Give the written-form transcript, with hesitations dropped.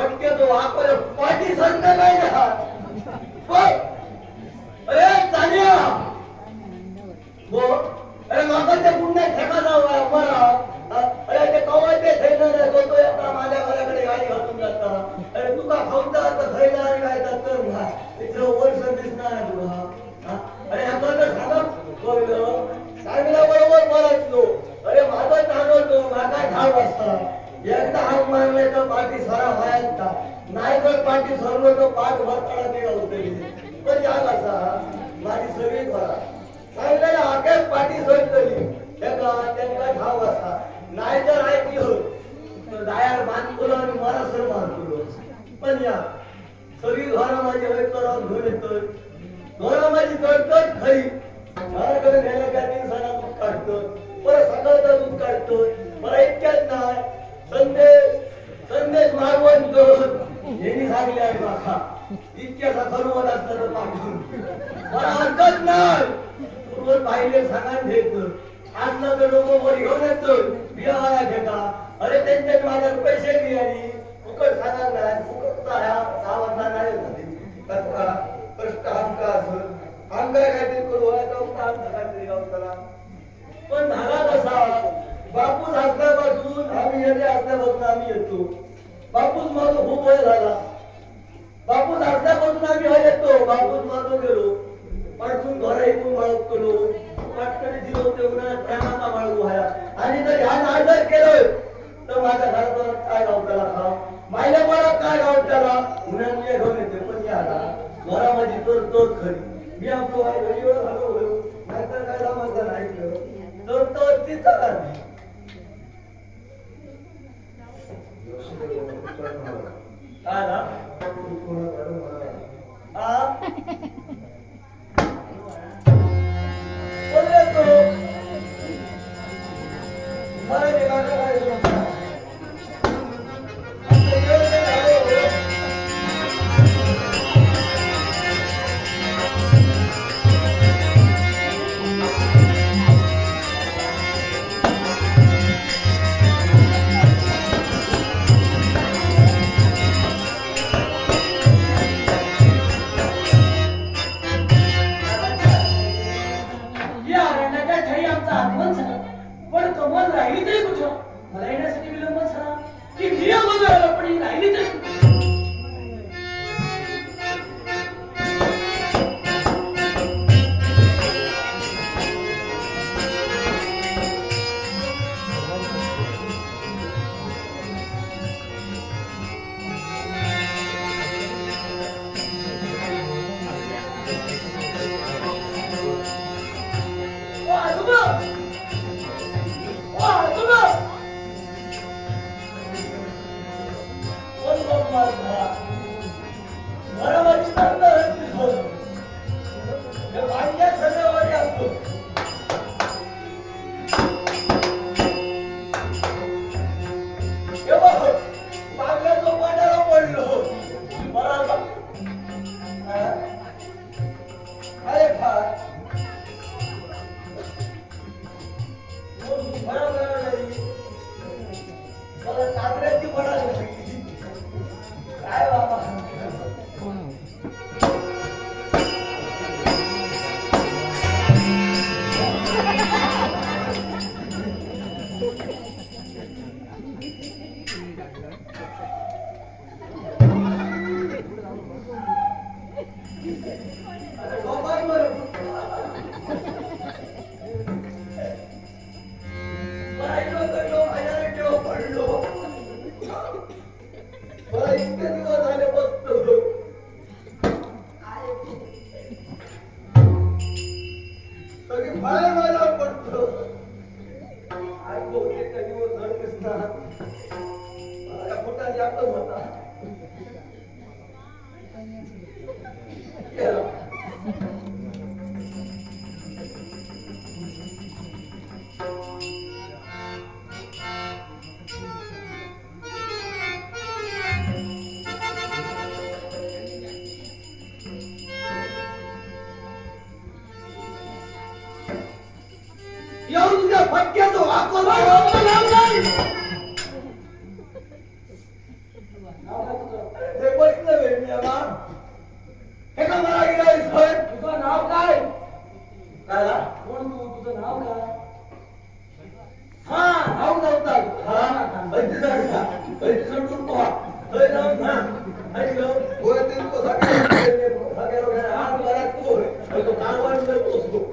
फटके तो आपण पाठी सरका नाही ना अरे चालिया वो अरे मागाच्या गुन्हे ठेका जाऊ मला अरे ते कवायचे थैलं नाही तो एकटा माझ्या घराकडे गाडी घालून जाता अरे तुका खाऊचा आता थैला आणि काय तर ना इथं वर सर्विस नाही तुला अरे आपण तर सांगा बोललो सांगला बरोबर बोलायचो अरे माझा चालवतो माझा ठाव असता एकदा हात मारले तर पाठी सारा व्हायचा नाही तर पाठी सरलो तर पाठ भरताना ते होते पण या कसा माझी सगळी भरा सांगलेल्या आकाश पाठी सोडतली त्यांना ठाव असता नाही तर ऐकलो तर दायार बांधतो आणि मला सर मारतो पण या सगळी घरा माझी तर घेऊन येतो घरा माझी चढतच खरी घराकडे नेलं का 3 सणा दूध काढतो परत सकाळचा दूध काढतो मला इतक्याच नाही संदेश मागवून यांनी सांगले आहे बाबा इतक्याचा खरोबर असतं पाठवून मला हरकत नाही पाहिले सांगा घेत असलं तर लोक वर घेऊन येतो बिहारा घेता अरे त्यांच्यात माझ्या पैसे दिले फुकट सांगा नाही फुकटचा ह्या गावातला नाही कष्ट आमका असं आमका काहीतरी करू काहीतरी गावताला पण झाला कसा बापूस असल्यापासून आम्ही येते असल्यापासून आम्ही येतो बापूस माझं खूप वय झाला बापूस असल्यापासून आम्ही हा येतो बापूस माझं गेलो पाठून घर ऐकून बाळग केलो पाटकडे दिलो तेवढा प्रेमाचा बाळगू व्हाया आणि जर ह्या नाजर केलं तर माझ्या घरात काय गाव त्याला खा माझ्या मला काय गाव त्याला उन्हाळ्या घेऊन येते पण याला घरामध्ये तर खरी मी आपलो घरी वेळ झालो नाहीतर काय जमायचं नाही तर तिचा नाही फटक्याचं वापर बंदर पोचतो